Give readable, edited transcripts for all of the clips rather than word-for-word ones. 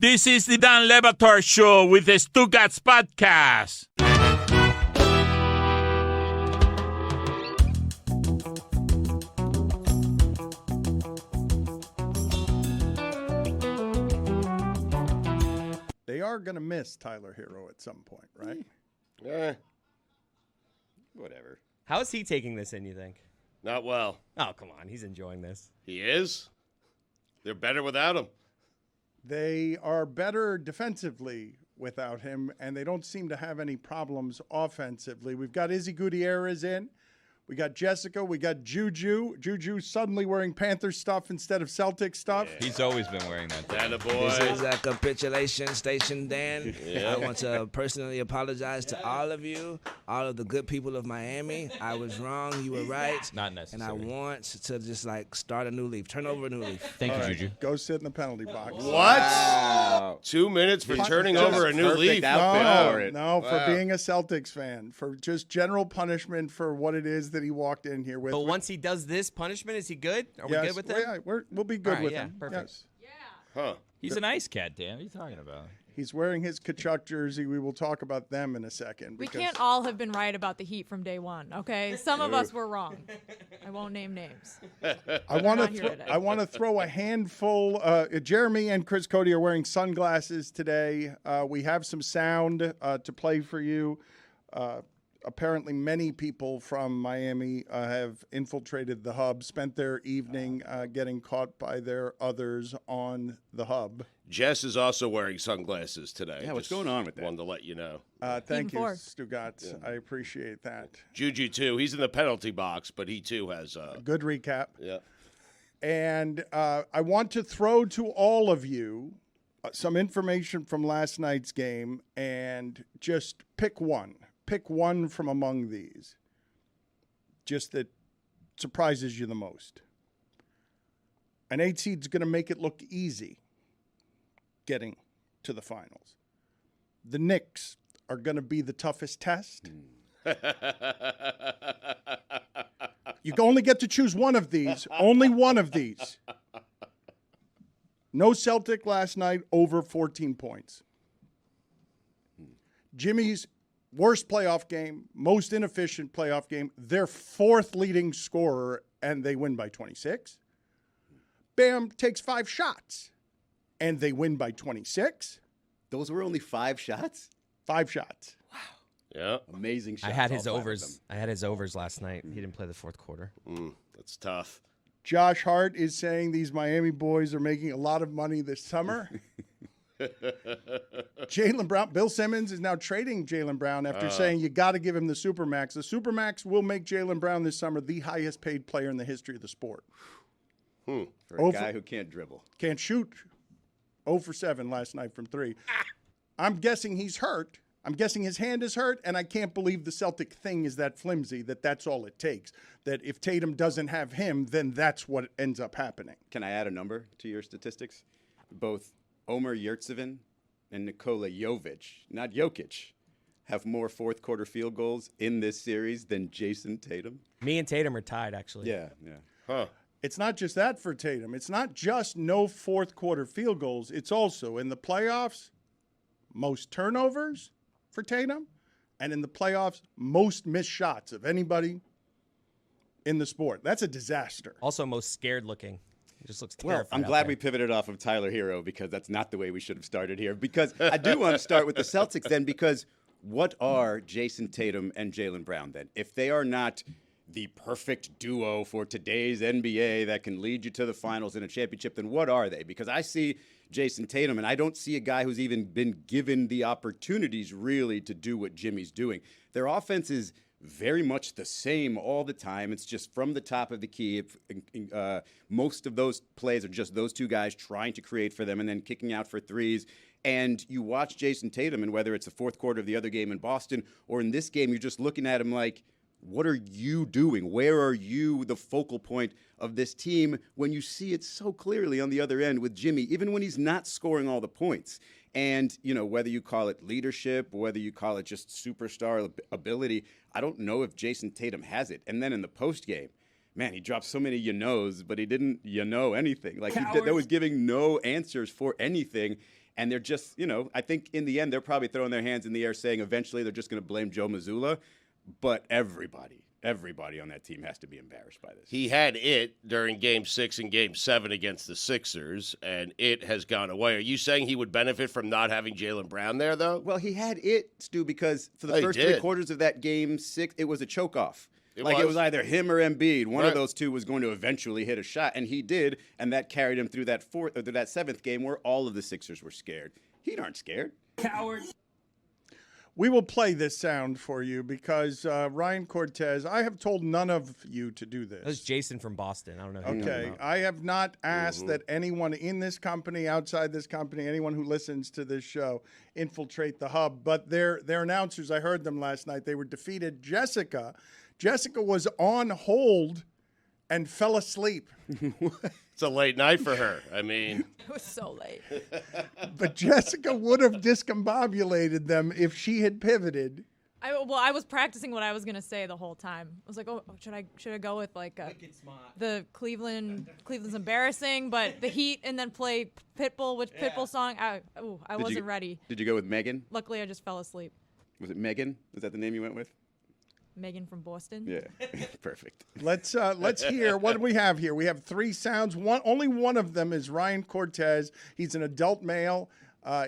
This is the Dan Le Batard Show with the Stugotz podcast. They are going to miss Tyler Herro at some point, right? Whatever. How is he taking this in, you think? Not well. Oh, come on. He's enjoying this. He is? They're better without him. They are better defensively without him, and they don't seem to have any problems offensively. We've got Izzy Gutierrez in. We got Jessica. We got Juju. Juju suddenly wearing Panther stuff instead of Celtic stuff. Yeah. He's always been wearing that. That a boy. This is a capitulation station, Dan. Yeah. I want to personally apologize to all of you, all of the good people of Miami. I was wrong. You were right. Not necessary. And I want to just start a new leaf, turn over a new leaf. Thank you, Juju. Go sit in the penalty box. What? Wow. 2 minutes for turning over a new leaf. No, for being a Celtics fan, for just general punishment for what it is that he walked in here with. But once he does this punishment, is he good? Are we good with that? Yeah, we'll be good with him. Perfect. Yes. Huh. He's an ice cat, Dan. What are you talking about? He's wearing his Kachuk jersey. We will talk about them in a second. We can't all have been right about the Heat from day one, okay? Some of us were wrong. I won't name names. I want to throw a handful. Jeremy and Chris Cody are wearing sunglasses today. We have some sound to play for you. Apparently, many people from Miami have infiltrated the hub, spent their evening getting caught by their others on the hub. Jess is also wearing sunglasses today. Yeah, what's going on with that? Wanted to let you know. Thank you, Even Stugotz. Yeah. I appreciate that. Juju, too. He's in the penalty box, but he, too, has... Good recap. Yeah. And I want to throw to all of you some information from last night's game and just pick one. Pick one from among these, just that surprises you the most. An 8 seed's going to make it look easy getting to the finals. The Knicks are going to be the toughest test. You only get to choose one of these, only one of these. No Celtic last night over 14 points. Jimmy's worst playoff game, most inefficient playoff game, their fourth leading scorer, and they win by 26. Bam takes 5 shots, and they win by 26. Those were only 5 shots? 5 shots. Yeah. Amazing shots. I had his all 5 of overs. them. I had his overs last night. He didn't play the fourth quarter. That's tough. Josh Hart is saying these Miami boys are making a lot of money this summer. Jaylen Brown, Bill Simmons is now trading Jaylen Brown after saying you got to give him the Supermax. The Supermax will make Jaylen Brown this summer the highest paid player in the history of the sport. For a guy who can't dribble. Can't shoot. 0 for 7 last night from 3. I'm guessing he's hurt. I'm guessing his hand is hurt, and I can't believe the Celtic thing is that flimsy, that that's all it takes. That if Tatum doesn't have him, then that's what ends up happening. Can I add a number to your statistics? Both Omer Yurtseven and Nikola Jovic, not Jokic, have more fourth quarter field goals in this series than Jason Tatum. Me and Tatum are tied, actually. Yeah. Huh. It's not just that for Tatum. It's not just no fourth quarter field goals. It's also in the playoffs, most turnovers for Tatum, and in the playoffs, most missed shots of anybody in the sport. That's a disaster. Also, most scared looking. He just looks Well, terrified. I'm glad we pivoted off of Tyler Herro because that's not the way we should have started here. Because I do want to start with the Celtics then, because what are Jason Tatum and Jaylen Brown then? If they are not the perfect duo for today's NBA that can lead you to the finals in a championship, then what are they? Because I see Jason Tatum, and I don't see a guy who's even been given the opportunities really to do what Jimmy's doing. Their offense is very much the same all the time. It's just from the top of the key. Most of those plays are just those two guys trying to create for them and then kicking out for threes. And you watch Jason Tatum, and whether it's the fourth quarter of the other game in Boston or in this game, you're just looking at him like, what are you doing? Where are you, the focal point of this team, when you see it so clearly on the other end with Jimmy, even when he's not scoring all the points? And, you know, whether you call it leadership, whether you call it just superstar ability, I don't know if Jason Tatum has it. And then in the postgame, man, he dropped so many you-knows, but he didn't you-know anything. Like, that was giving no answers for anything. And they're just, I think in the end, they're probably throwing their hands in the air saying eventually they're just going to blame Joe Mazzulla. But everybody on that team has to be embarrassed by this. He had it during Game 6 and Game 7 against the Sixers, and it has gone away. Are you saying he would benefit from not having Jaylen Brown there, though? Well, he had it, Stu, because for the first 3 quarters of that Game 6, it was a choke-off. It was either him or Embiid. One of those two was going to eventually hit a shot, and he did, and that carried him through that 7th game where all of the Sixers were scared. He aren't scared. Coward. We will play this sound for you because Ryan Cortes, I have told none of you to do this. That was Jason from Boston. I don't know who you're talking about. I have not asked that anyone in this company, outside this company, anyone who listens to this show, infiltrate the hub. But their announcers, I heard them last night, they were defeated. Jessica was on hold and fell asleep. It's a late night for her. I mean, It was so late. But Jessica would have discombobulated them if she had pivoted. I was practicing what I was gonna say the whole time. I was like, oh, should I go with like the Cleveland's embarrassing, but the Heat, and then play Pitbull, which Pitbull song? I wasn't ready. Did you go with Megan? Luckily, I just fell asleep. Was it Megan? Was that the name you went with? Megan from Boston. Yeah, perfect. Let's hear what do we have here. We have 3 sounds. Only one of them is Ryan Cortes. He's an adult male.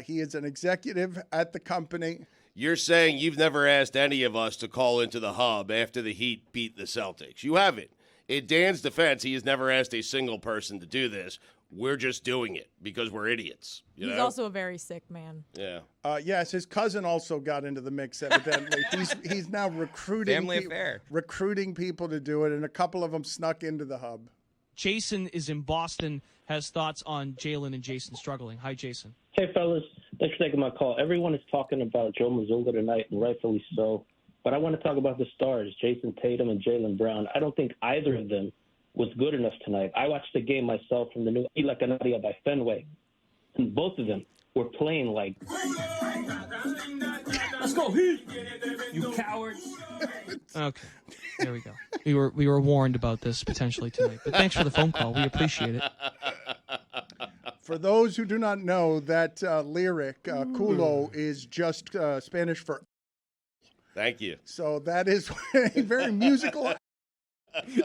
He is an executive at the company. you're saying you've never asked any of us to call into the hub after the Heat beat the Celtics. You haven't. In Dan's defense, he has never asked a single person to do this. We're just doing it because we're idiots. He's also a very sick man. Yeah. Yes, his cousin also got into the mix, evidently. he's now recruiting Family affair. Recruiting people to do it, and a couple of them snuck into the hub. Jason is in Boston, has thoughts on Jaylen and Jason struggling. Hi, Jason. Hey, fellas. Thanks for taking my call. Everyone is talking about Joe Mazzulla tonight, and rightfully so. But I want to talk about the stars, Jason Tatum and Jaylen Brown. I don't think either of them was good enough tonight. I watched the game myself from the new La Canaria by Fenway, and both of them were playing like... Let's go, Heat! You cowards! Okay, there we go. We were warned about this potentially tonight, but thanks for the phone call. We appreciate it. For those who do not know, that lyric, culo, is just Spanish for... Thank you. So that is a very musical...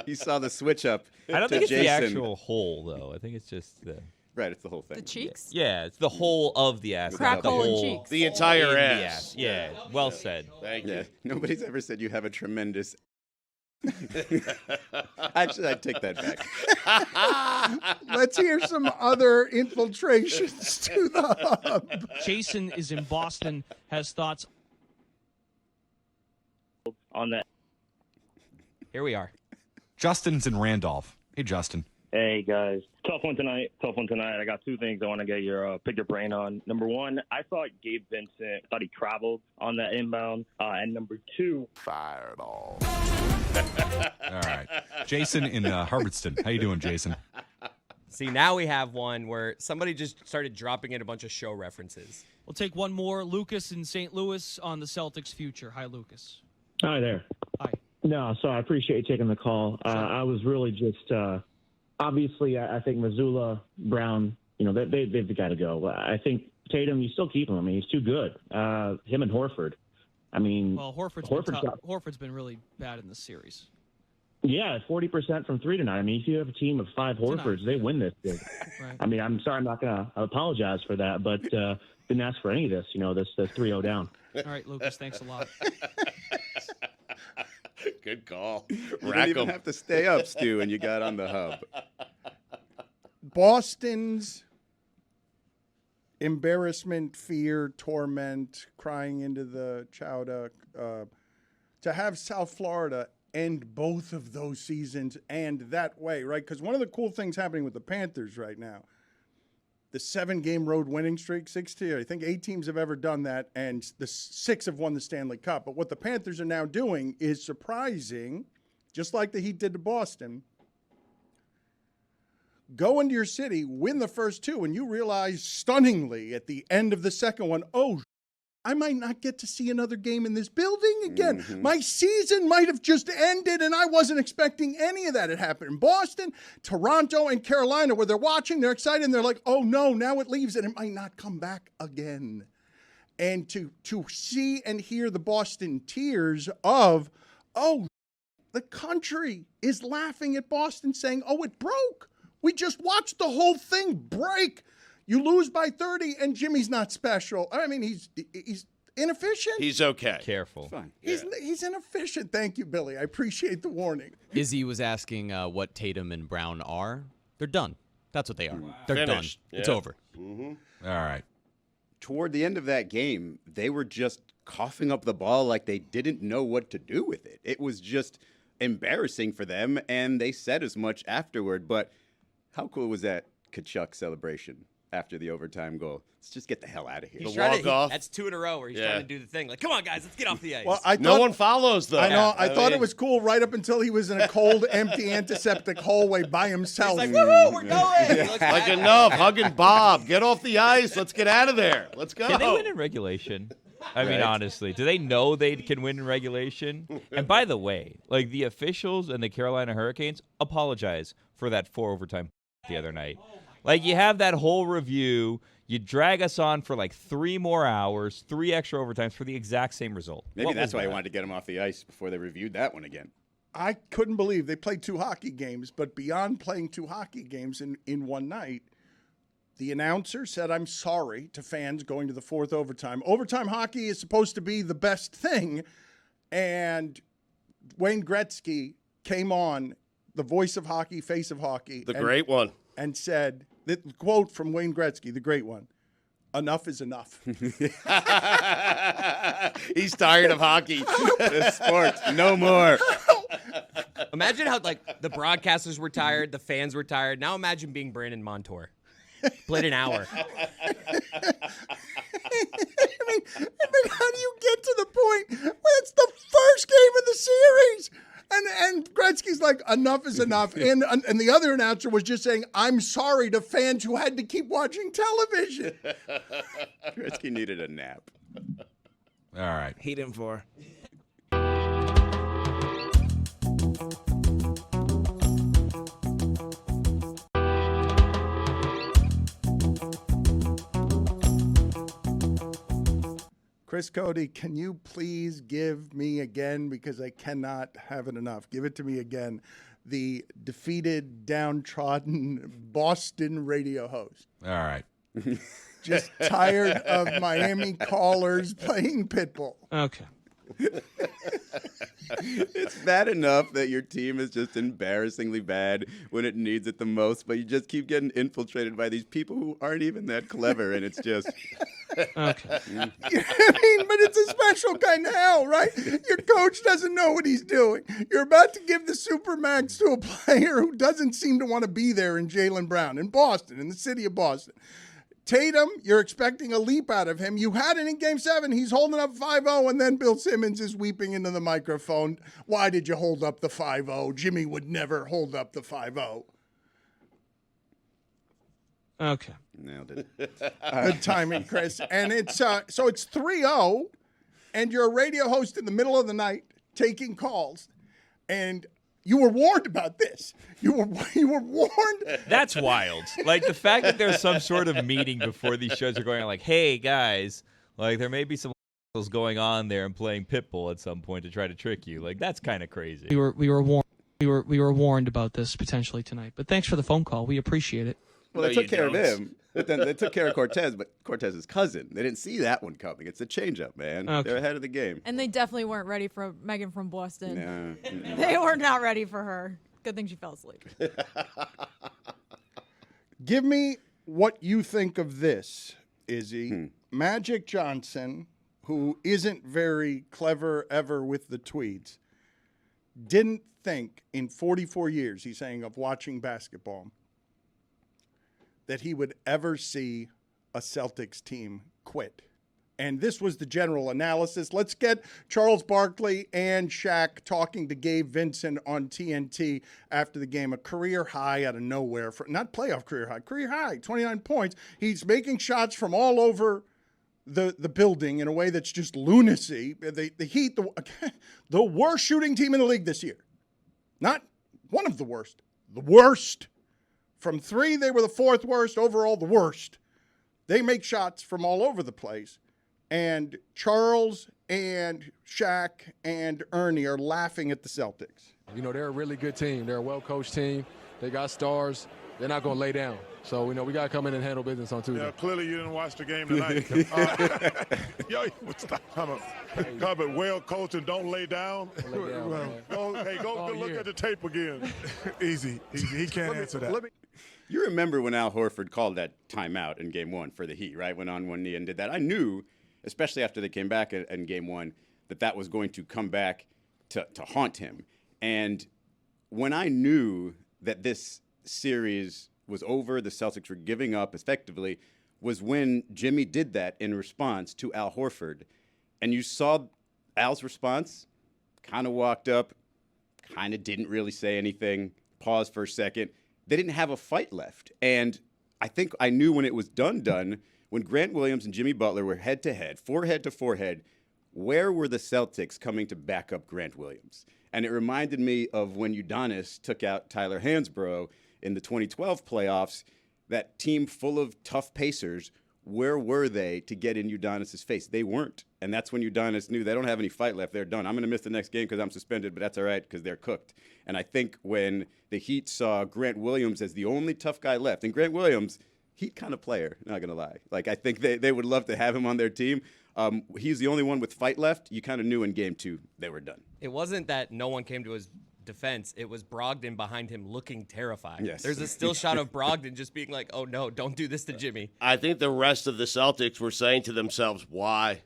You saw the switch up. I don't to think it's Jason. the actual hole, though. I think it's just the... Right, it's the whole thing. The cheeks? Yeah, it's the whole of the ass. Crack not the hole and whole cheeks. The entire in the ass. Yeah, well said. Thank you. Yeah, nobody's ever said you have a tremendous... Actually, I'd take that back. Let's hear some other infiltrations to the hub. Jason is in Boston, has thoughts on that. Here we are. Justin's in Randolph. Hey, Justin. Hey, guys. Tough one tonight. I got 2 things I want to get your pick your brain on. Number 1, I thought Gabe Vincent thought he traveled on that inbound. And number 2, Fired all. All right. Jason in Hubbardston. How you doing, Jason? See, now we have one where somebody just started dropping in a bunch of show references. We'll take one more. Lucas in St. Louis on the Celtics' future. Hi, Lucas. Hi there. Hi. No, so I appreciate you taking the call. I was really just obviously I think Mazzulla, Brown, they've got to go. I think Tatum, you still keep him. I mean, he's too good. Him and Horford. I mean, Well, Horford's been really bad in this series. Yeah, 40% from 3 tonight. I mean, if you have a team of 5 Horfords, they win this thing. Right. I mean, I'm sorry, I'm not going to apologize for that, but didn't ask for any of this. This 3-0 down. All right, Lucas, thanks a lot. Good call. You didn't even have to stay up, Stu, and you got on the hub. Boston's embarrassment, fear, torment, crying into the chowder, to have South Florida end both of those seasons and that way, right? Because one of the cool things happening with the Panthers right now, the 7-game road winning streak, 6 I think 8 teams have ever done that, and the 6 have won the Stanley Cup. But what the Panthers are now doing is surprising, just like the Heat did to Boston. Go into your city, win the first 2, and you realize stunningly at the end of the second one, oh, I might not get to see another game in this building again. My season might have just ended, and I wasn't expecting any of that. It happened in Boston, Toronto, and Carolina, where they're watching, they're excited, and they're like, oh no, now it leaves, and it might not come back again. And to see and hear the Boston tears of, oh, the country is laughing at Boston, saying, oh, it broke. We just watched the whole thing break. You lose by 30, and Jimmy's not special. I mean, he's inefficient. He's okay. Careful. Fine. He's inefficient. Thank you, Billy. I appreciate the warning. Izzy was asking what Tatum and Brown are. They're done. That's what they are. They're Finished. done. It's Yeah. over. All right. Toward the end of that game, they were just coughing up the ball like they didn't know what to do with it. It was just embarrassing for them, and they said as much afterward. But how cool was that Kachuk celebration after the overtime goal? Let's just get the hell out of here. He's The trying to, walk-off. that's 2 in a row where he's Yeah. trying to do the thing. Like, come on, guys, let's get off the ice. Well, I No thought, one follows, though. I know. I thought it mean, was cool right up until he was in a cold, empty, antiseptic hallway by himself. He's like, woohoo, we're going. He looks like back. enough. Hugging Bob. Get off the ice. Let's get out of there. Let's go. Can they win in regulation? I mean, honestly, do they know they can win in regulation? And by the way, like the officials and the Carolina Hurricanes apologize for that 4 overtime the other night. Like you have that whole review, you drag us on for like 3 more hours, 3 extra overtimes for the exact same result. Maybe What that's was why I that? wanted to get him off the ice before they reviewed that one again. I couldn't believe they played 2 hockey games, but beyond playing 2 hockey games in one night, the announcer said, I'm sorry to fans going to the 4th overtime. Overtime hockey is supposed to be the best thing. And Wayne Gretzky came on, the voice of hockey, face of hockey. The great one. And said, the quote from Wayne Gretzky, the great one, enough is enough. He's tired of hockey. Sports, no more. Imagine how, like, the broadcasters were tired, the fans were tired. Now imagine being Brandon Montour. Played an hour. I mean, how do you get to the point where it's the first game of the series? And Gretzky's like, enough is enough. And the other announcer was just saying, I'm sorry to fans who had to keep watching television. Gretzky needed a nap. All right. Heat him for. Chris Cody, can you please give me again, because I cannot have it enough, give it to me again, the defeated, downtrodden Boston radio host. All right. Just tired of Miami callers playing Pitbull. Okay. It's bad enough that your team is just embarrassingly bad when it needs it the most, but you just keep getting infiltrated by these people who aren't even that clever, and it's just... Okay. I mean, but it's a special kind of hell, right? Your coach doesn't know what he's doing. You're about to give the Supermax to a player who doesn't seem to want to be there in Jaylen Brown, in Boston, in the city of Boston. Tatum, you're expecting a leap out of him. You had it in Game 7. He's holding up 5-0, and then Bill Simmons is weeping into the microphone. Why did you hold up the 5-0? Jimmy would never hold up the 5-0. Okay. Nailed it. Good timing, Chris. And it's so it's 3-0, and you're a radio host in the middle of the night taking calls, and you were warned about this. You were warned. That's wild. Like the fact that there's some sort of meeting before these shows are going on, like, hey guys, like there may be some going on there and playing Pitbull at some point to try to trick you. Like that's kind of crazy. We were warned. We were warned about this potentially tonight. But thanks for the phone call. We appreciate it. Well, No, they took you care of don't. him, but then they took care of Cortez, but Cortez's cousin. They didn't see that one coming. It's a changeup, man. Okay. They're ahead of the game. And they definitely weren't ready for Megan from Boston. No. Mm-mm. They were not ready for her. Good thing she fell asleep. Give me what you think of this, Izzy. Magic Johnson, who isn't very clever ever with the tweets, didn't think in 44 years, he's saying, of watching basketball, that he would ever see a Celtics team quit. And this was the general analysis. Let's get Charles Barkley and Shaq talking to Gabe Vincent on TNT after the game. A career high out of nowhere. Not playoff career high, 29 points. He's making shots from all over the building in a way that's just lunacy. The Heat, the worst shooting team in the league this year. Not one of the worst. The worst. From three, they were the fourth worst. Overall, the worst. They make shots from all over the place. And Charles and Shaq and Ernie are laughing at the Celtics. You know, they're a really good team. They're a well-coached team. They got stars. They're not going to lay down. So, you know, we got to come in and handle business on Tuesday. Yeah, clearly you didn't watch the game tonight. Stop it. Well coached and don't lay down. Go look at the tape again. Easy. He can't answer that. You remember when Al Horford called that timeout in Game 1 for the Heat, right? Went on one knee and did that. I knew, especially after they came back in Game 1, that was going to come back to haunt him. And when I knew that this series was over, the Celtics were giving up effectively, was when Jimmy did that in response to Al Horford. And you saw Al's response, kind of walked up, kind of didn't really say anything, paused for a second. They didn't have a fight left. And I think I knew when it was done, when Grant Williams and Jimmy Butler were head-to-head, forehead to forehead, where were the Celtics coming to back up Grant Williams? And it reminded me of when Udonis took out Tyler Hansbrough in the 2012 playoffs, that team full of tough pacers. Where were they to get in Udonis' face? They weren't. And that's when Udonis knew they don't have any fight left. They're done. I'm going to miss the next game because I'm suspended, but that's all right because they're cooked. And I think when the Heat saw Grant Williams as the only tough guy left, and Grant Williams, Heat kind of player, not going to lie. Like, I think they would love to have him on their team. He's the only one with fight left. You kind of knew in Game 2 they were done. It wasn't that no one came to his defense. It was Brogdon behind him looking terrified. Yes. There's a still shot of Brogdon just being like, oh, no, don't do this to Jimmy. I think the rest of the Celtics were saying to themselves, why?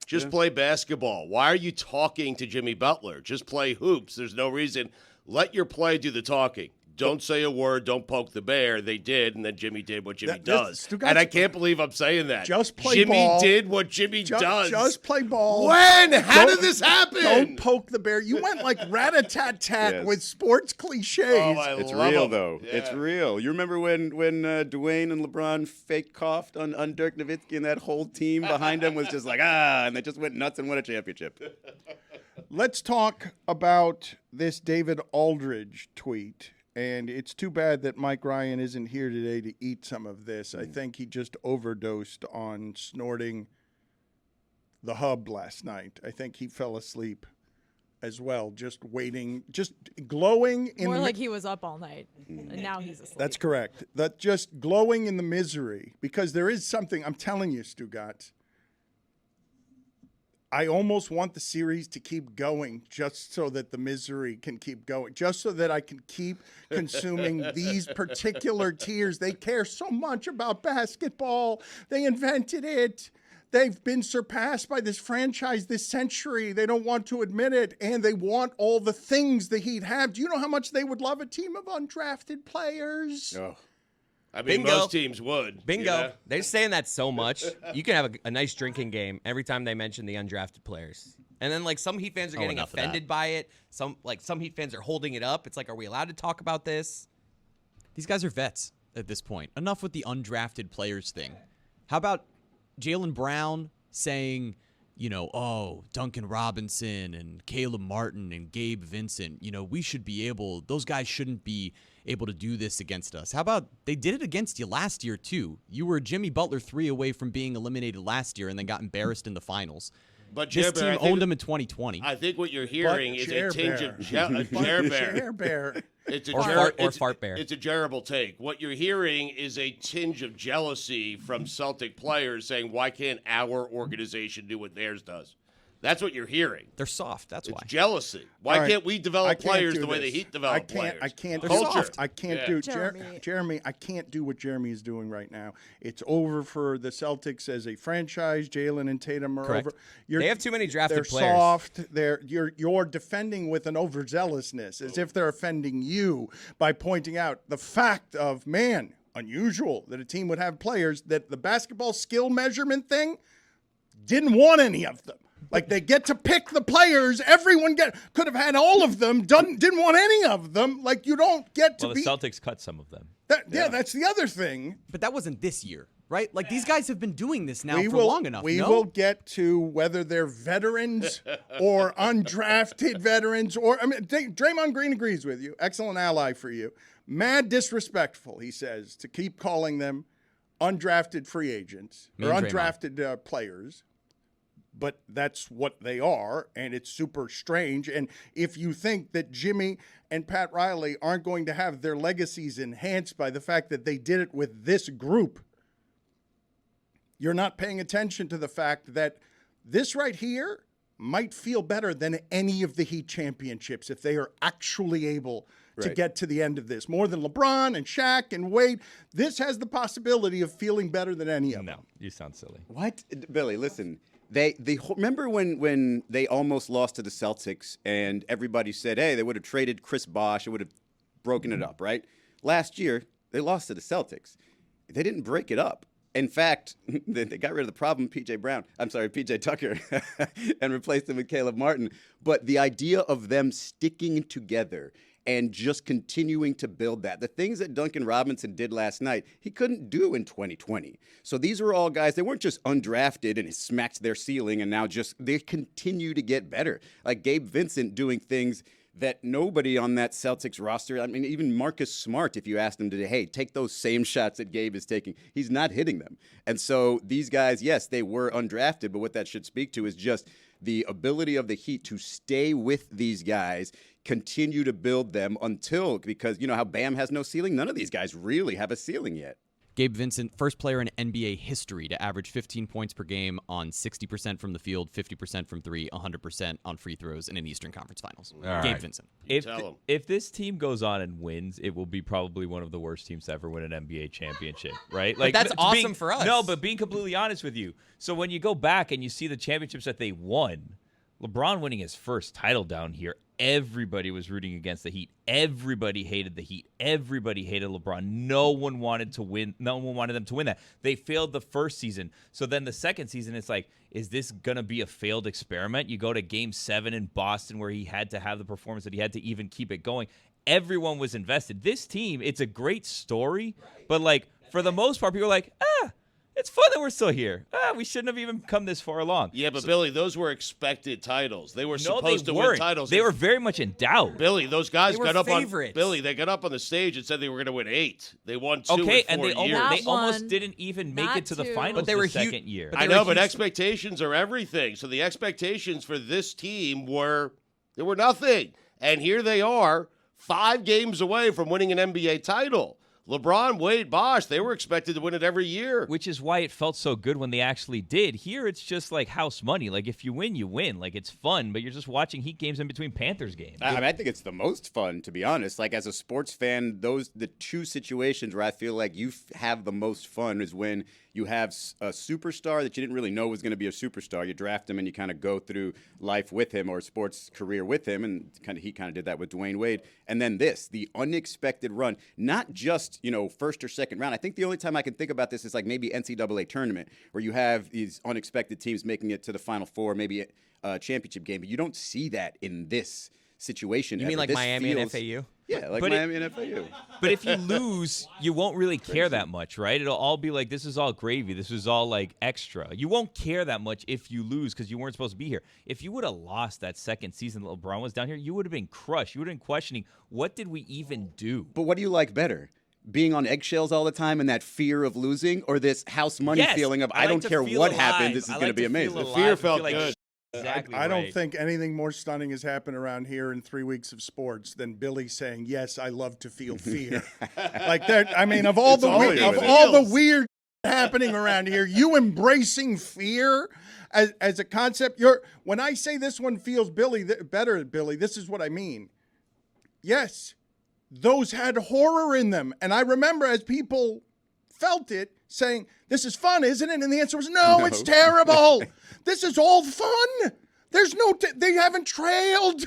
Just play basketball. Why are you talking to Jimmy Butler? Just play hoops. There's no reason. Let your play do the talking. Don't say a word. Don't poke the bear. They did, and then Jimmy did what Jimmy does. And I can't believe I'm saying that. Just play Jimmy ball. Jimmy did what Jimmy does. Just play ball. When? How did this happen? Don't poke the bear. You went like rat-a-tat-tat with sports cliches. It's real, though. Yeah. It's real. You remember when Dwayne and LeBron fake coughed on Dirk Nowitzki, and that whole team behind them was just like, and they just went nuts and won a championship. Let's talk about this David Aldridge tweet. And it's too bad that Mike Ryan isn't here today to eat some of this. I think he just overdosed on snorting the hub last night. I think he fell asleep as well, just waiting, just glowing. More like he was up all night, and now he's asleep. That's correct. That just glowing in the misery. Because there is something, I'm telling you, Stugotz, I almost want the series to keep going just so that the misery can keep going, just so that I can keep consuming these particular tears. They care so much about basketball. They invented it. They've been surpassed by this franchise this century. They don't want to admit it, and they want all the things the Heat have. Do you know how much they would love a team of undrafted players? Oh. I mean, Bingo. most teams would. Bingo. You know? They're saying that so much. You can have a nice drinking game every time they mention the undrafted players. And then, like, some Heat fans are getting offended by it. Some Heat fans are holding it up. It's like, are we allowed to talk about this? These guys are vets at this point. Enough with the undrafted players thing. How about Jaylen Brown saying, Duncan Robinson and Caleb Martin and Gabe Vincent, we should be able, those guys shouldn't be able to do this against us. How about they did it against you last year, too? You were Jimmy Butler 3 away from being eliminated last year and then got embarrassed in the finals. But this team owned them in 2020. I think what you're hearing is a tinge of Jer Bear. It's a fart bear. It's a terrible take. What you're hearing is a tinge of jealousy from Celtic players saying, why can't our organization do what theirs does? That's what you're hearing. They're soft. That's why. It's jealousy. Why can't we develop players the way the Heat develop players? I can't. Culture. I can't do Jeremy. I can't do what Jeremy is doing right now. It's over for the Celtics as a franchise. Jalen and Tatum are over. They have too many drafted players. They're soft. You're defending with an overzealousness, as if they're offending you by pointing out the fact of, man, unusual that a team would have players that the basketball skill measurement thing didn't want any of them. Like, they get to pick the players. Everyone could have had all of them. Didn't want any of them. Like, you don't get to be. Well, the Celtics cut some of them. That's the other thing. But that wasn't this year. right? Like these guys have been doing this now for will, long enough. We no? will get to whether they're veterans or undrafted veterans. Or I mean, Draymond Green agrees with you. Excellent ally for you. Mad disrespectful, he says, to keep calling them undrafted free agents or undrafted players. But that's what they are, and it's super strange. And if you think that Jimmy and Pat Riley aren't going to have their legacies enhanced by the fact that they did it with this group, you're not paying attention to the fact that this right here might feel better than any of the Heat championships if they are actually able to get to the end of this. More than LeBron and Shaq and Wade. This has the possibility of feeling better than any of them. No, you sound silly. What? Billy, listen. They remember when they almost lost to the Celtics and everybody said, hey, they would have traded Chris Bosh, it would have broken it up, right? Last year, they lost to the Celtics. They didn't break it up. In fact, they got rid of the problem, PJ Tucker, and replaced him with Caleb Martin. But the idea of them sticking together and just continuing to build that. The things that Duncan Robinson did last night, he couldn't do in 2020. So these were all guys, they weren't just undrafted and smacked their ceiling and now they continue to get better. Like Gabe Vincent doing things that nobody on that Celtics roster, I mean, even Marcus Smart, if you asked him today, hey, take those same shots that Gabe is taking, he's not hitting them. And so these guys, yes, they were undrafted, but what that should speak to is just the ability of the Heat to stay with these guys, continue to build them because you know how Bam has no ceiling? None of these guys really have a ceiling yet. Gabe Vincent, first player in NBA history to average 15 points per game on 60% from the field, 50% from three, 100% on free throws in an Eastern Conference Finals. Gabe Vincent. If this team goes on and wins, it will be probably one of the worst teams to ever win an NBA championship, right? Like that's awesome for us. No, but being completely honest with you. So when you go back and you see the championships that they won, LeBron winning his first title down here, everybody was rooting against the Heat. Everybody hated the Heat. Everybody hated LeBron. No one wanted to win. No one wanted them to win that. They failed the first season. So then the second season, it's like, is this going to be a failed experiment? You go to Game 7 in Boston where he had to have the performance that he had to even keep it going. Everyone was invested. This team, it's a great story, but like for the most part, people are like, it's fun that we're still here. We shouldn't have even come this far along. Yeah, but Billy, those were expected titles. They were supposed to win titles. They were very much in doubt. Billy, those guys got up favorites. on Billy. They got up on the stage and said they were going to win 8. They won 2 Okay, in 4 and they almost didn't even make it to the finals. But they were the second year. I know, but expectations are everything. So the expectations for this team were nothing, and here they are, 5 games away from winning an NBA title. LeBron, Wade, Bosh, they were expected to win it every year. Which is why it felt so good when they actually did. Here, it's just like house money. Like, if you win, you win. Like, it's fun, but you're just watching Heat games in between Panthers games. I think it's the most fun, to be honest. Like, as a sports fan, the two situations where I feel like you have the most fun is when you have a superstar that you didn't really know was going to be a superstar. You draft him and you kind of go through life with him or a sports career with him, and he kind of did that with Dwayne Wade. And then the unexpected run, not just, first or second round. I think the only time I can think about this is like maybe NCAA tournament where you have these unexpected teams making it to the Final Four, maybe a championship game. But you don't see that in this situation. You mean like Miami and FAU? Yeah, like Miami and FAU. But if you lose, you won't really care that much, right? It'll all be like, this is all gravy. This is all like extra. You won't care that much if you lose because you weren't supposed to be here. If you would have lost that second season that LeBron was down here, you would have been crushed. You would have been questioning, what did we even do? But what do you like better? Being on eggshells all the time and that fear of losing, or this house money feeling of I don't care what happened, this is going to be amazing? The fear felt good. Exactly I don't think anything more stunning has happened around here in 3 weeks of sports than Billy saying, "Yes, I love to feel fear." Like that. I mean, of all the weird happening around here, you embracing fear as a concept. When I say this one feels better, Billy, this is what I mean. Yes, those had horror in them, and I remember as people felt it saying, "This is fun, isn't it?" And the answer was, "No, it's terrible. This is all fun. There's no. They haven't trailed.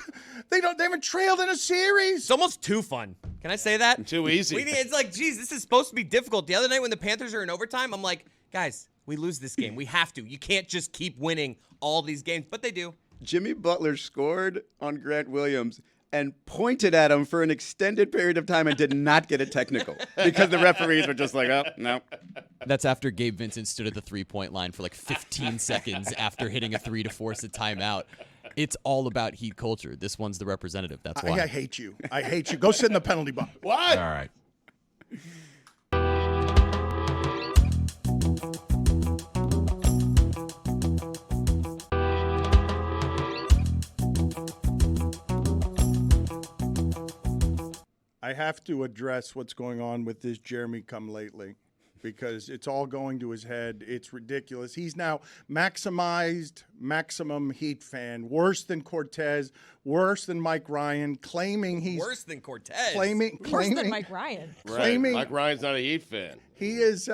They haven't trailed in a series. It's almost too fun. Can I say that? Too easy. It's like, geez, this is supposed to be difficult. The other night when the Panthers are in overtime, I'm like, guys, we lose this game. We have to. You can't just keep winning all these games, but they do. Jimmy Butler scored on Grant Williams and pointed at him for an extended period of time and did not get a technical because the referees were just like, oh, no. That's after Gabe Vincent stood at the three-point line for like 15 seconds after hitting a three to force a timeout. It's all about Heat culture. This one's the representative. That's why. I hate you. I hate you. Go sit in the penalty box. What? All right. I have to address what's going on with this Jeremy come lately because it's all going to his head. It's ridiculous. He's now maximized maximum Heat fan, worse than Cortez, worse than Mike Ryan, claiming he's worse than Cortez, claiming Worse than Mike Ryan. claiming Mike Ryan's not a Heat fan. he is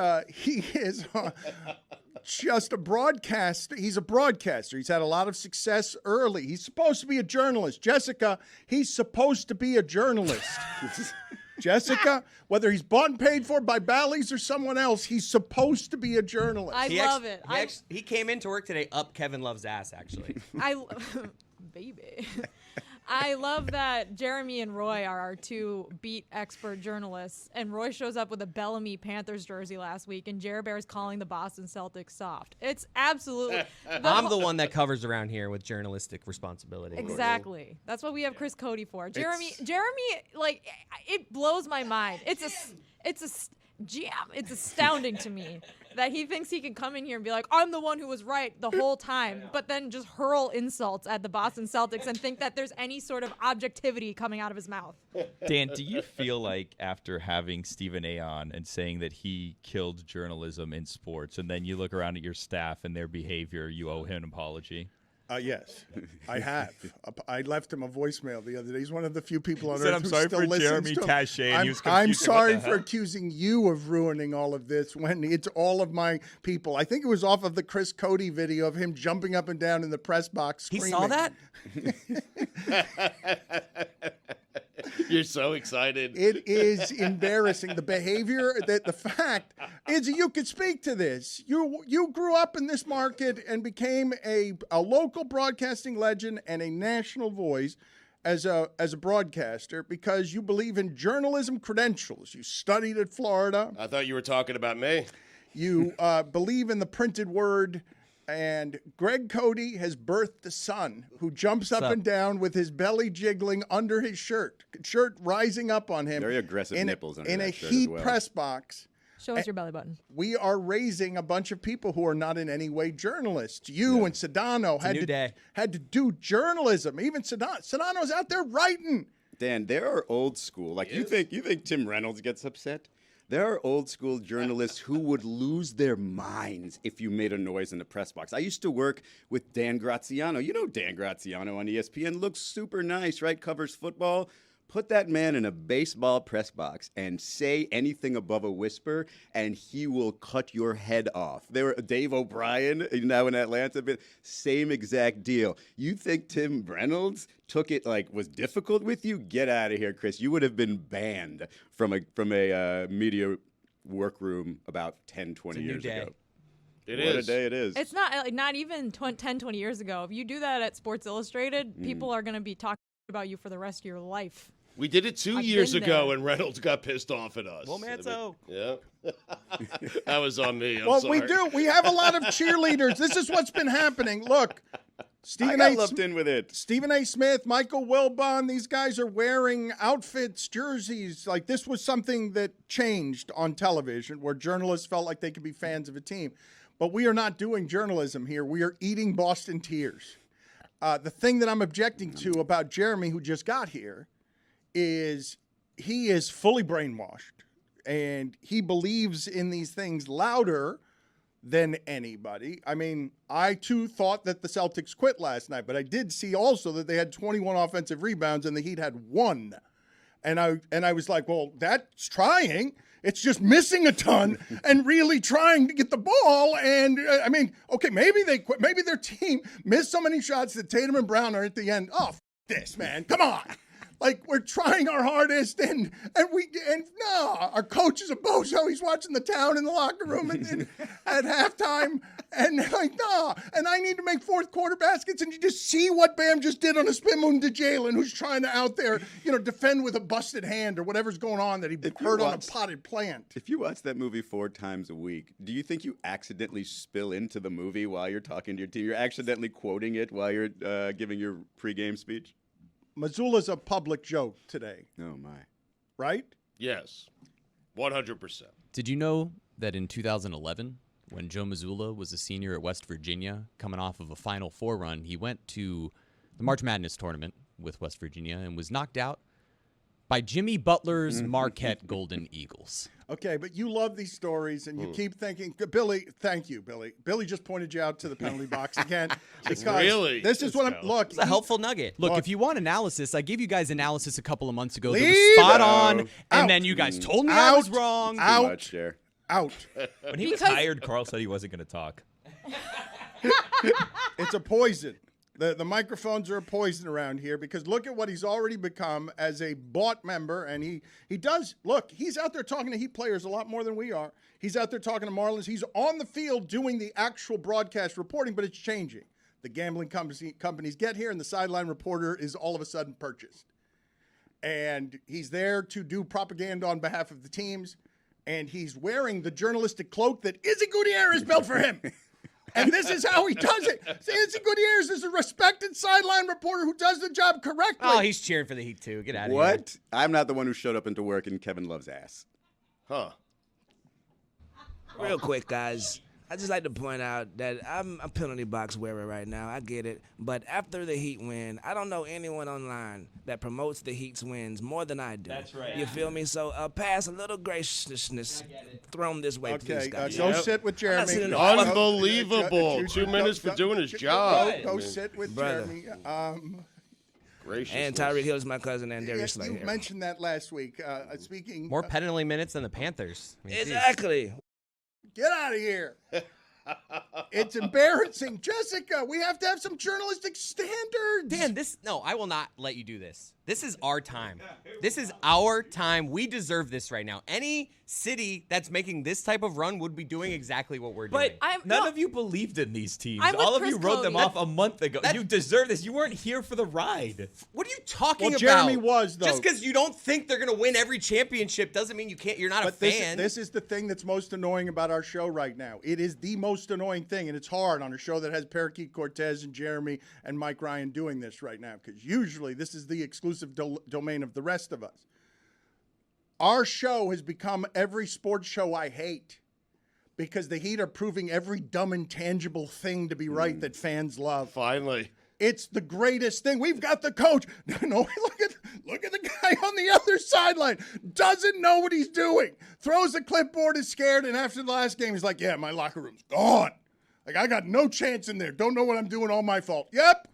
just a broadcaster. He's a broadcaster. He's had a lot of success early. He's supposed to be a journalist. Jessica, he's supposed to be a journalist. Jessica, whether he's bought and paid for by Bally's or someone else, he's supposed to be a journalist. I love it. He came into work today up Kevin Love's ass, actually. Baby. I love that Jeremy and Roy are our two beat expert journalists, and Roy shows up with a Bellamy Panthers jersey last week, and Jer Bear's calling the Boston Celtics soft. It's absolutely... I'm the one that covers around here with journalistic responsibility. Exactly. That's what we have Chris Cody for. Jeremy, like, it blows my mind. It's astounding to me that he thinks he can come in here and be like, I'm the one who was right the whole time, but then just hurl insults at the Boston Celtics and think that there's any sort of objectivity coming out of his mouth. Dan, do you feel like after having Stephen A. on and saying that he killed journalism in sports, and then you look around at your staff and their behavior, you owe him an apology? Yes, I have. I left him a voicemail the other day. He's one of the few people on He said, earth "I'm who sorry still for listens Jeremy to him." Taché, and he was I'm confused. sorry What the for hell? accusing you of ruining all of this when it's all of my people. I think it was off of the Chris Cody video of him jumping up and down in the press box screaming. He saw that? You're so excited. It is embarrassing. The behavior, the fact is you could speak to this. You grew up in this market and became a local broadcasting legend and a national voice as a broadcaster because you believe in journalism credentials. You studied at Florida. I thought you were talking about me. You believe in the printed word. And Greg Cody has birthed a son who jumps up and down with his belly jiggling under his shirt rising up on him. Very aggressive nipples under in that a shirt Heat as well. press box. Show us your belly button. We are raising a bunch of people who are not in any way journalists. You and Sedano had to do journalism. Even Sedano's out there writing. Dan, there are old school. Like you think Tim Reynolds gets upset? There are old school journalists who would lose their minds if you made a noise in the press box. I used to work with Dan Graziano. You know Dan Graziano on ESPN. Looks super nice, right? Covers football. Put that man in a baseball press box and say anything above a whisper, and he will cut your head off. There, Dave O'Brien, now in Atlanta, but same exact deal. You think Tim Reynolds took it like was difficult with you? Get out of here, Chris. You would have been banned from a media workroom about 10, 20 years ago. What a day it is. It's not even 10, 20 years ago. If you do that at Sports Illustrated, people are going to be talking about you for the rest of your life. We did it 2 years ago, and Reynolds got pissed off at us. Well, Manzo. Yeah. That was on me. I'm Well, sorry. we do. We have a lot of cheerleaders. This is what's been happening. Look, I got lumped in with it. Stephen A. Smith, Michael Wilbon, these guys are wearing outfits, jerseys. Like this was something that changed on television where journalists felt like they could be fans of a team. But we are not doing journalism here. We are eating Boston tears. The thing that I'm objecting to about Jeremy, who just got here, is he is fully brainwashed and he believes in these things louder than anybody. I mean, I too thought that the Celtics quit last night, but I did see also that they had 21 offensive rebounds and the Heat had 1. And I was like, well, that's trying. It's just missing a ton and really trying to get the ball. And I mean, okay, maybe they quit. Maybe their team missed so many shots that Tatum and Brown are at the end. Oh, this, man. Come on. Like, we're trying our hardest, and no, our coach is a bozo. He's watching the town in the locker room and at halftime, and like, no. And I need to make fourth quarter baskets, and you just see what Bam just did on a spin move to Jalen, who's trying to out there, defend with a busted hand or whatever's going on that he hurt on a potted plant. If you watch that movie 4 times a week, do you think you accidentally spill into the movie while you're talking to your team? You're accidentally quoting it while you're giving your pregame speech? Missoula's a public joke today. Oh, my. Right? Yes. 100%. Did you know that in 2011, when Joe Mazzulla was a senior at West Virginia, coming off of a Final Four run, he went to the March Madness tournament with West Virginia and was knocked out by Jimmy Butler's Marquette Golden Eagles. Okay, but you love these stories, and you keep thinking, Billy, thank you, Billy. Billy just pointed you out to the penalty box again. Because really? This is what I'm, look. It's a helpful nugget. Look, if you want analysis, I gave you guys analysis a couple of months ago that Leave was spot on, out. and then you guys told me I was wrong. Out. Too much there. Out. When he was hired, Carl said he wasn't going to talk. It's a poison. The microphones are a poison around here because look at what he's already become as a bought member. And he does, look, he's out there talking to Heat players a lot more than we are. He's out there talking to Marlins. He's on the field doing the actual broadcast reporting, but it's changing. The gambling companies get here, and the sideline reporter is all of a sudden purchased. And he's there to do propaganda on behalf of the teams, and he's wearing the journalistic cloak that Izzy Gutierrez built for him. And this is how he does it. Izzy Gutierrez is a respected sideline reporter who does the job correctly. Oh, he's cheering for the Heat, too. Get out of here. What? I'm not the one who showed up into work in Kevin Love's ass. Huh. Real quick, guys. I just like to point out that I'm a penalty box wearer right now. I get it. But after the Heat win, I don't know anyone online that promotes the Heat's wins more than I do. That's right. You feel me? So pass a little graciousness thrown this way, please, Okay, guys. go sit with Jeremy. Unbelievable. 2 minutes for doing his job. Go sit with Brother. Jeremy. Graciousness. And Tyreek Hill is my cousin, and Darius Slay. You mentioned that last week. Speaking More penalty minutes than the Panthers. I mean, geez. Exactly. Get out of here. It's embarrassing. Jessica, we have to have some journalistic standards. Dan, I will not let you do this. This is our time. This is our time. We deserve this right now. Any city that's making this type of run would be doing exactly what we're doing. But none of you believed in these teams. I'm with All of Chris you wrote them Cody. off a month ago. You deserve this. You weren't here for the ride. What are you talking about? Jeremy was, though. Just because you don't think they're going to win every championship doesn't mean you're not a fan. This is the thing that's most annoying about our show right now. It is the most annoying thing, and it's hard on a show that has Parakeet Cortes and Jeremy and Mike Ryan doing this right now because usually this is the exclusive domain of the rest of us. Our show has become every sports show I hate because the Heat are proving every dumb, intangible thing to be right that fans love. Finally. It's the greatest thing. We've got the coach. No, look at the guy on the other sideline. Doesn't know what he's doing. Throws a clipboard, is scared, and after the last game, he's like, yeah, my locker room's gone. Like, I got no chance in there. Don't know what I'm doing. All my fault. Yep.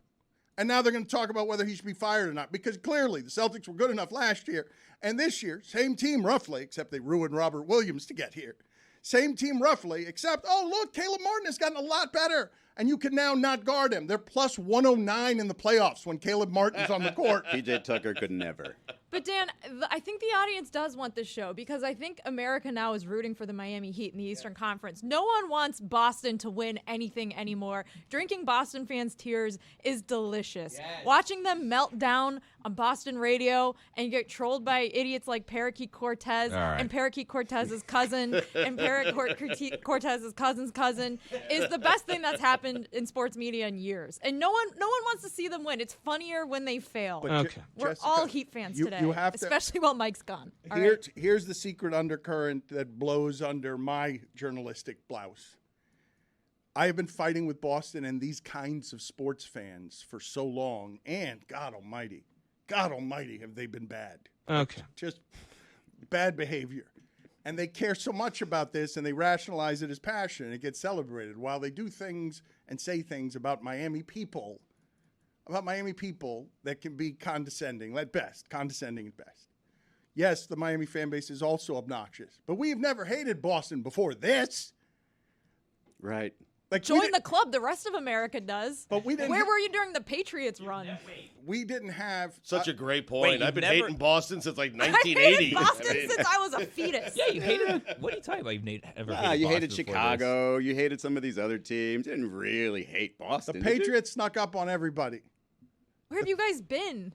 And now they're going to talk about whether he should be fired or not because clearly the Celtics were good enough last year. And this year, same team roughly, except they ruined Robert Williams to get here. Same team roughly, except, oh, look, Caleb Martin has gotten a lot better. And you can now not guard him. They're plus 109 in the playoffs when Caleb Martin's on the court. PJ Tucker could never. But Dan, I think the audience does want this show because I think America now is rooting for the Miami Heat in the Eastern Conference. No one wants Boston to win anything anymore. Drinking Boston fans' tears is delicious. Yes. Watching them melt down on Boston radio and get trolled by idiots like Parakeet Cortes and Parakeet Cortez's cousin and Parakeet Cortez's cousin's cousin is the best thing that's happened in sports media in years. And no one wants to see them win. It's funnier when they fail. But We're Jessica, all Heat fans today. You have to, especially while Mike's gone. All Here's the secret undercurrent that blows under my journalistic blouse. I have been fighting with Boston and these kinds of sports fans for so long, and God Almighty, have they been bad. Okay. Just bad behavior. And they care so much about this, and they rationalize it as passion, and it gets celebrated while they do things and say things about Miami people that can be condescending at best. Yes, the Miami fan base is also obnoxious, but we've never hated Boston before this. Right. Like Join the club. The rest of America does. But we didn't. Where were you during the Patriots run? We didn't have Such a great point. Wait, I've been you've never- hating Boston since like I 1980. hated Boston since I was a fetus. Yeah, you hated. What are you talking about? You've never hated you Boston hated before Chicago. You hated some of these other teams. You didn't really hate Boston. the did you? Patriots snuck up on everybody. Where have you guys been?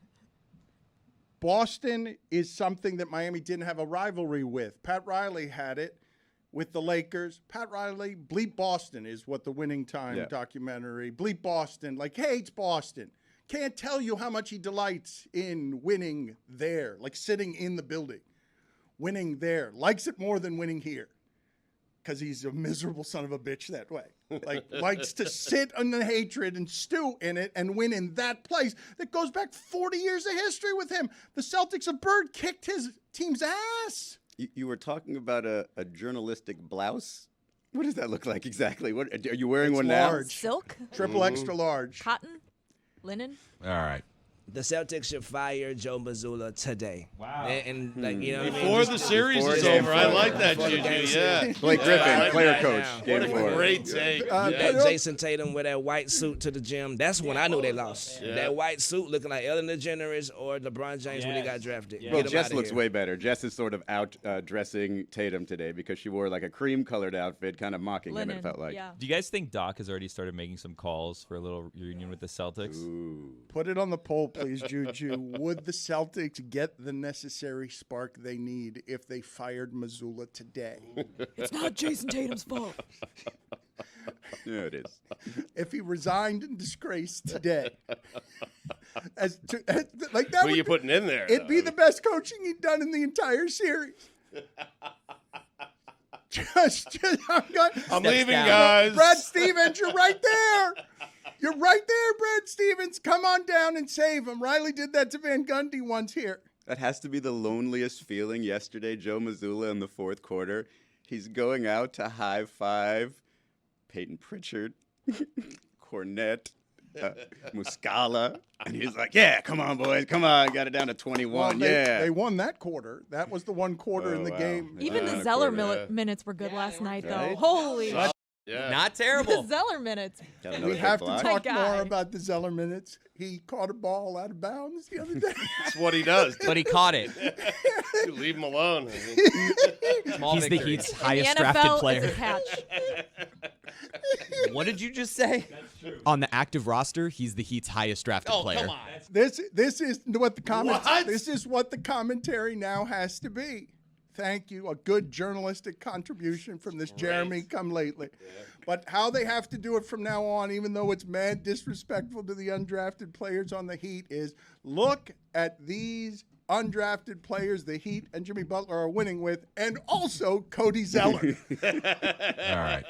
Boston is something that Miami didn't have a rivalry with. Pat Riley had it with the Lakers. Pat Riley, Bleep Boston is what the Winning Time documentary, Bleep Boston, like hates Boston. Can't tell you how much he delights in winning there, like sitting in the building, winning there. Likes it more than winning here because he's a miserable son of a bitch that way. Like, likes to sit in the hatred and stew in it and win in that place that goes back 40 years of history with him. The Celtics of Bird kicked his team's ass. You were talking about a journalistic blouse. What does that look like exactly? What are you wearing? One large. now? Silk? Triple extra large. Cotton? Linen? All right. The Celtics should fire Joe Mazzulla today. Wow. And like, you know what I mean? Before the series is over, I like that, Before the Juju. game Yeah. series. Blake Yeah, Griffin, I like player that coach, now. game What a four. great take. That Jason Tatum with that white suit to the gym. That's when I knew they lost. Yeah. That white suit looking like Ellen DeGeneres or LeBron James when he got drafted. Well, Get him Jess outta looks here. way better. Jess is sort of out dressing Tatum today because she wore like a cream-colored outfit, kind of mocking him, it felt like. Yeah. Do you guys think Doc has already started making some calls for a little reunion with the Celtics? Ooh. Put it on the poll, please, Juju. Would the Celtics get the necessary spark they need if they fired Mazzulla today? It's not Jason Tatum's fault. Yeah, it is. If he resigned in disgrace today, like that, Who are would you be, putting in there? it'd be the best coaching he'd done in the entire series. I'm leaving, down. guys. Brad Stevens, you're right there. You're right there, Brad Stevens. Come on down and save him. Riley did that to Van Gundy once here. That has to be the loneliest feeling yesterday, Joe Mazzulla in the fourth quarter. He's going out to high five Peyton Pritchard, Cornette, Muscala, and he's like, yeah, come on, boys, come on. Got it down to 21, Well, yeah. they won that quarter. That was the one quarter in the wow. game. Even the a Zeller quarter, minutes were good last night, though. Right? Holy Yeah. Not the terrible. Zeller minutes. Got another We big have to block. talk My more guy. about the Zeller minutes. He caught a ball out of bounds the other day. That's what he does. But he caught it. You leave him alone. Small He's the victory. Heat's In the highest NFL, drafted it's player. a catch. What did you just say? On the active roster, he's the Heat's highest drafted Oh, player. come on. This is what the comment. What? This is what the commentary now has to be. Thank you. A good journalistic contribution from this Jeremy come lately. But how they have to do it from now on, even though it's mad disrespectful to the undrafted players on the Heat, is look at these undrafted players the Heat and Jimmy Butler are winning with, and also Cody Zeller. All right.